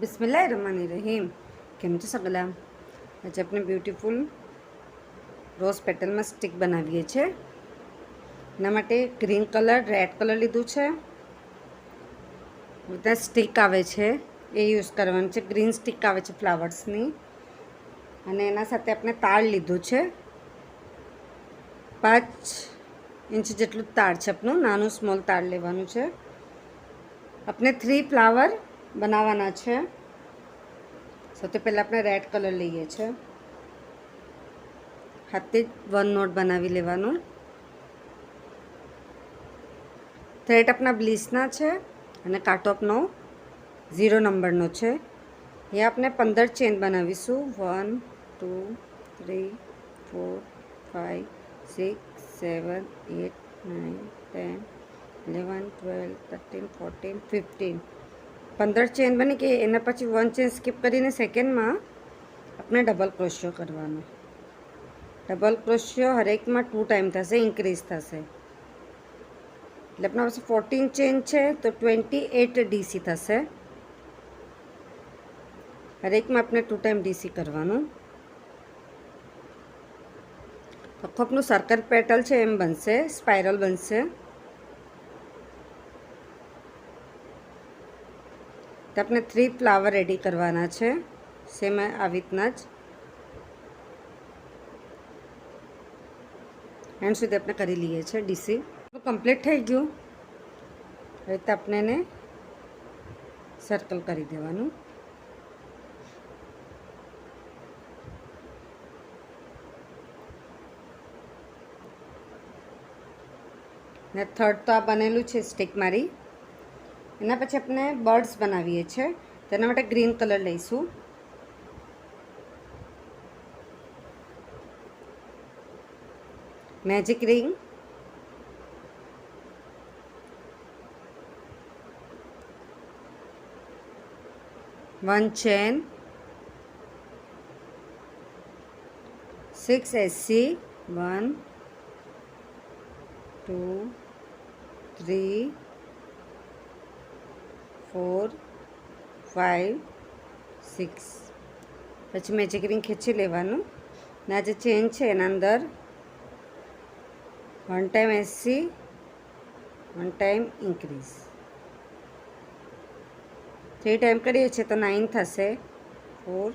બિસ્મિલ્લાહિર્રહમાનિર્રહીમ. કેમ છો સગલા? આજે આપણે બ્યુટીફુલ રોઝ પેટલમાં સ્ટિક બનાવીએ છીએ. એના માટે ગ્રીન કલર, રેડ કલર લીધું છે. બધા સ્ટિક આવે છે એ યુઝ કરવાનું છે. ગ્રીન સ્ટિક આવે છે ફ્લાવર્સની, અને એના સાથે આપણે તાળ લીધું છે. 5 ઇંચ જેટલું તાળ છે આપણું, નાનું સ્મોલ તાળ લેવાનું છે. આપણે 3 ફ્લાવર બનાવવાના છે. સૌથી પહેલાં આપણે રેડ કલર લઈએ છીએ. હાથે જ 1 નોટ બનાવી લેવાનું. થ્રેડ આપણા બ્લીસના છે અને કાંટો આપનો 0 નંબરનો છે. એ આપણે 15 ચેન બનાવીશું. 1 2 3 4 5 6 7 8 9 10 11 12 13 14 15 15 ચેન બની કે એના પછી 1 ચેન સ્કીપ કરીને સેકન્ડમાં આપણે ડબલ ક્રોશિયો કરવાનો. ડબલ ક્રોશિયો હરેકમાં 2 ટાઈમ થશે, ઇન્ક્રીઝ થશે. એટલે આપણા પાસે 14 ચેન છે તો 28 ડીસી થશે. હરેકમાં આપણે 2 ટાઈમ ડીસી કરવાનું. આખું આપણું સર્કલ પેટલ છે એમ બનશે, સ્પાઇરલ બનશે. તો આપણે 3 ફ્લાવર રેડી કરવાના છે, સેમ આવી રીતના જ. એન્ડ સુધી આપણે કરી લઈએ છીએ ડીસી. કમ્પ્લીટ થઈ ગયું. હવે તો આપણે એને સર્કલ કરી દેવાનું. ને થર્ડ તો આ બનેલું છે સ્ટિક મારી. એના પછી આપણે બર્ડ્સ બનાવીએ છીએ. તેના માટે ગ્રીન કલર લઈશું. Magic ring, one chain, 6 SC, 1 2 3 4 5 6. પછી મેજિક રિંગ ખેંચી લેવાનું. ને આ જે ચેન છે એના અંદર 1 time SC, 1 time increase. 3 time કરીએ છીએ તો 9 થશે. 4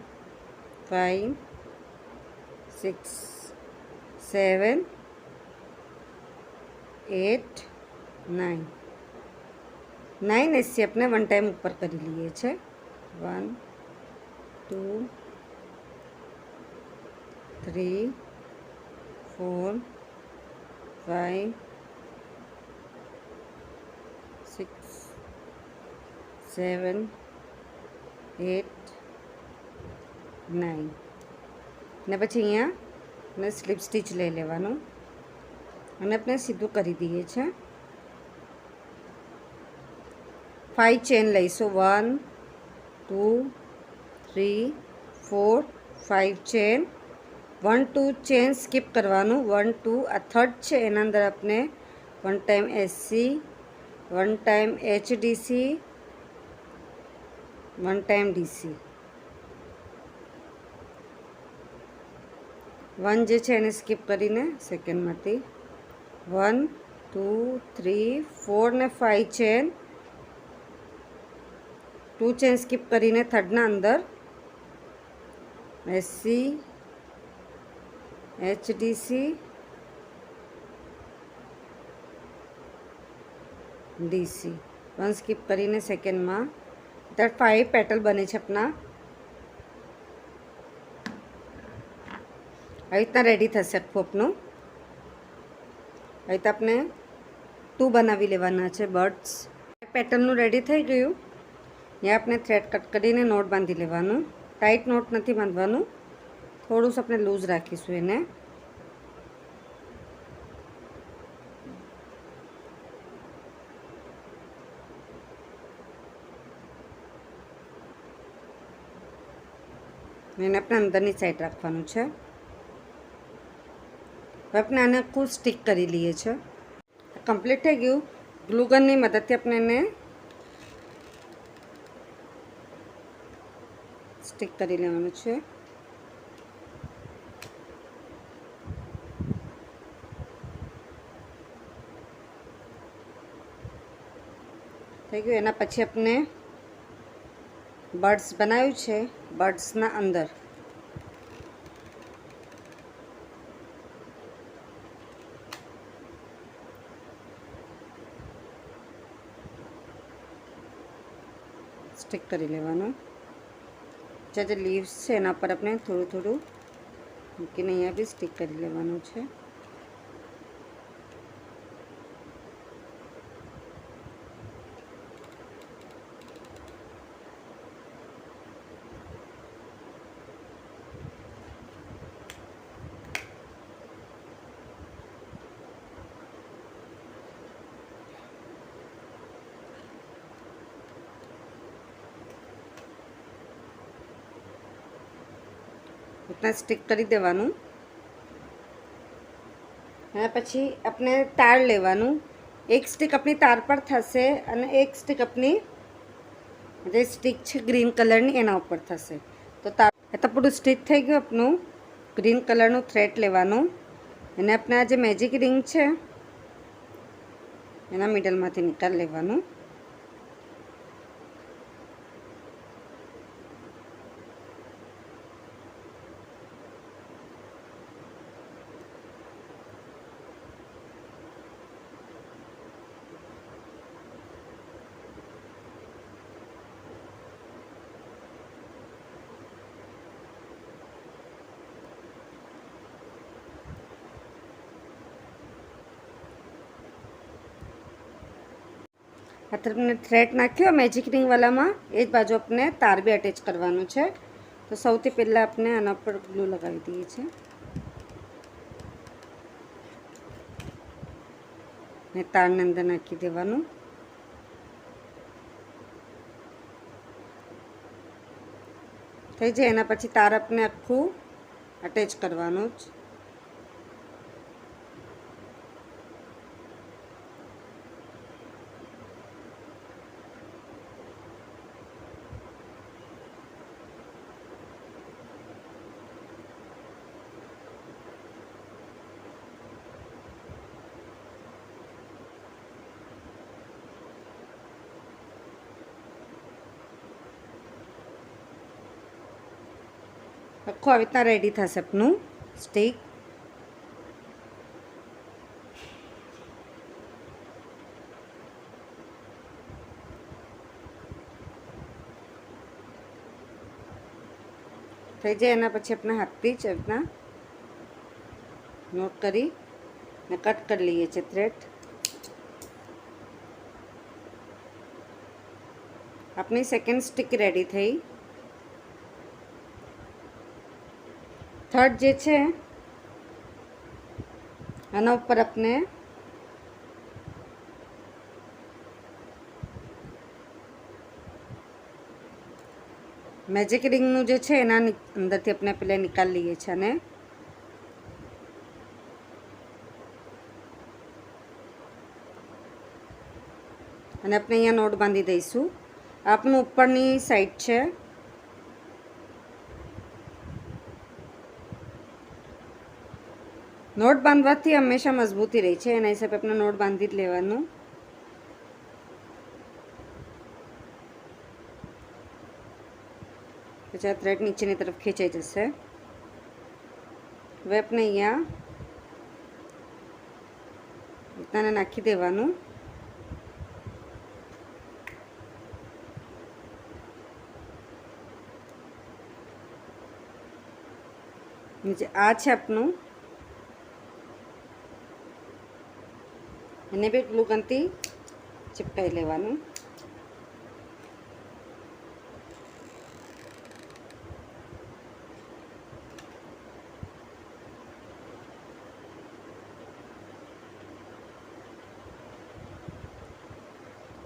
5 6 7 8 9. 9 SC આપણે 1 ટાઈમ ઉપર કરી લઈએ છીએ. 1 2 3 4 5 6 7 8 9. ને પછી અહીંયા આપણે સ્લીપ સ્ટીચ લઈ લેવાનું અને આપણે સીધું કરી દઈએ છીએ. 5 ચેન લઈશું. 1 2 3 4 5 ચેન. 1 2 ચેન સ્કીપ કરવાનું. 1 2 આ થર્ડ છે એના અંદર આપણે 1 time SC, 1 time HDC, 1 time DC. 1 જે છે એને સ્કીપ કરીને સેકન્ડમાંથી 1 2 3 4 ને 5 ચેન. 2 ચેન સ્કીપ કરીને થર્ડના અંદર SC, HDC, DC. 1 સ્કીપ કરીને સેકન્ડમાં. ત્યાં 5 પેટલ બને છે આપણા. આવી રીતના રેડી થશે આખું આપનું. આવી રીતે આપણે 2 બનાવી લેવાના છે બર્ડ્સ. પેટર્નનું રેડી થઈ ગયું. અહીંયા આપણે થ્રેડ કટ કરીને નોટ બાંધી લેવાનું. ટાઈટ નોટ નથી બાંધવાનું, થોડું આપણે લૂઝ રાખીશું એને. એને આપણે અંદરની સાઈડ રાખવાનું છે. હવે આપણે આને આખું સ્ટિક કરી લઈએ છીએ. કમ્પ્લીટ થઈ ગયું. ગ્લુ ગનની મદદથી આપણે એને સ્ટિક કરી લેવાનું છે. થઈ ગયું. એના પછી આપણે બર્ડ્સ બનાવ્યું છે. બર્ડ્સના અંદર સ્ટિક કરી લેવાનું. જે લીવ્સ છે એના પર આપણે થોડું થોડું મૂકીને અહીંયા બી સ્ટિક કરી લેવાનું છે. इतना स्टिक કરી દેવાનું. અને પછી આપણે તાર લેવાનું. એક સ્ટિક આપણી તાર પર થશે અને એક સ્ટિક આપણી જે સ્ટિક છે ગ્રીન કલરની એના ઉપર થશે. તો તાર એ તો પૂરું સ્ટિક થઈ ગયું. આપણું ગ્રીન કલરનું થ્રેડ લેવાનું અને આપણે આ જે મેજિક રિંગ છે એના મિડલમાંથી નીકાળી લેવાનું. આ તરફ મેં થ્રેડ નાખ્યો મેજિક રિંગ વાળામાં, એ જ બાજુ આપણે તાર બી અટેચ કરવાનું છે. તો સૌથી પહેલાં આપણે આના પર ગ્લુ લગાવી દઈએ છીએ ને તારને અંદર નાખી દેવાનું. થઈ જાય. એના પછી તાર આપણે આખું અટેચ કરવાનું જ. આખું આવી રીતના રેડી થશે આપનું સ્ટીક. થઈ જાય. એના પછી આપણે હાથથી જ રીતના નોટ કરી ને કટ કરી લઈએ છીએ થ્રેડ. આપણી સેકન્ડ સ્ટીક રેડી થઈ. થર્ડ જે છે આના ઉપર આપણે મેજિક રિંગનું જે છે એના અંદરથી આપણે પહેલાં નિકાળી લઈએ છીએ અને આપણે અહીંયા નોટ બાંધી દઈશું. આપનું ઉપરની સાઈડ છે. નોટ બાંધવાથી હંમેશા મજબૂતી રહે છે. એના હિસાબે આપણે નોટ બાંધી જ લેવાનું. પછી આ થ્રેડ નીચેની તરફ ખેંચાઈ જશે. હવે આપણે અહીંયા રીતના નાખી દેવાનું. નીચે આ છે આપનું. એને બી ગ્લુ ગનથી ચિપકાવી લેવાનું.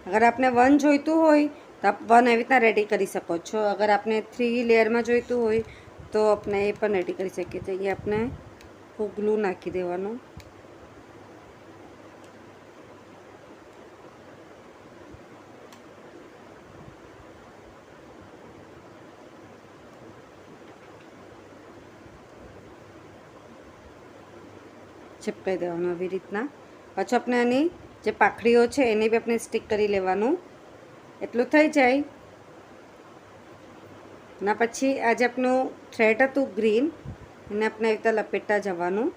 અગર આપને 1 જોઈતું હોય તો આપ 1 એવી રીતના રેડી કરી શકો છો. અગર આપને 3 લેયરમાં જોઈતું હોય તો આપણે એ પણ રેડી કરી શકીએ છીએ. અહીંયા આપણે ખૂબ ગ્લુ નાખી દેવાનું. ચીપકાવી દેવાનું આવી રીતના. પાછું આપણે આની જે પાંખડીઓ છે એને બી આપણે સ્ટીક કરી લેવાનું. એટલું થઈ જાય ના પછી આજે આપણું થ્રેડ હતું ગ્રીન એને આપણે આવી રીતે લપેટતા જવાનું.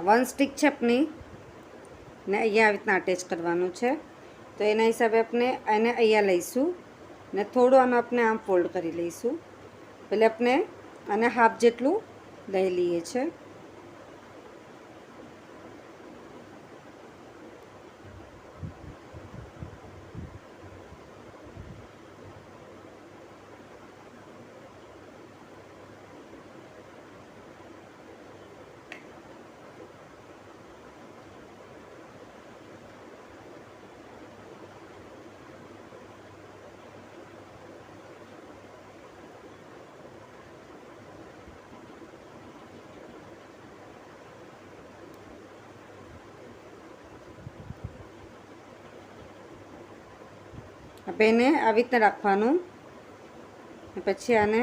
વન સ્ટિક છે આપણી ને અહીંયા આવી રીતના અટેચ કરવાનું છે. તો એના હિસાબે આપણે એને અહીંયા લઈશું ને થોડું આનું આપણે આમ ફોલ્ડ કરી લઈશું. એટલે આપણે આને હાફ જેટલું લઈ લઈએ છીએ. હવે એને આવી રીતના રાખવાનું. પછી આને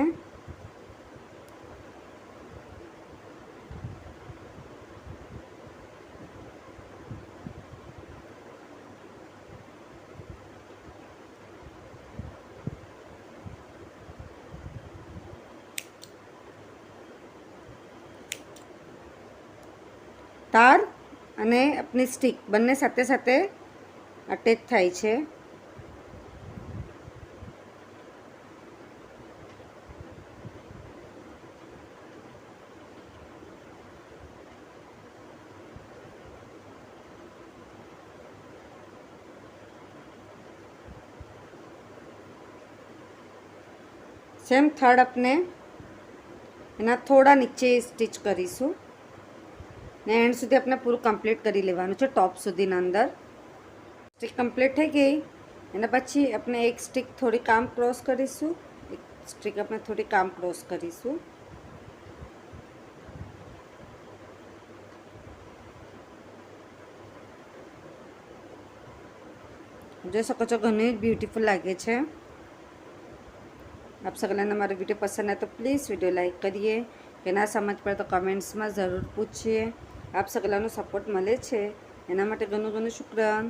તાર અને આપણી સ્ટીક બંને સાથે સાથે અટેચ થાય છે. સેમ થર્ડ આપણે એના થોડા નીચે સ્ટીચ કરીશું ને એન્ડ સુધી આપણે પૂરું કમ્પ્લીટ કરી લેવાનું છે ટોપ સુધીના અંદર. સ્ટીક કમ્પ્લીટ થઈ ગઈ એના પછી આપણે એક સ્ટીક થોડી કામ ક્રોસ કરીશું, એક સ્ટીક આપણે થોડી કામ ક્રોસ કરીશું. જોઈ શકો છો ઘણી બ્યુટીફુલ લાગે છે. आप सगळ्यांना हमारा वीडियो पसंद है तो प्लीज़ वीडियो लाइक करिए कि ना समझ पड़े तो कमेंट्स में ज़रूर पूछिए. आप सगळ्यांनो सपोर्ट મળે છે એના માટે ઘણું ઘણું શુક્રાન.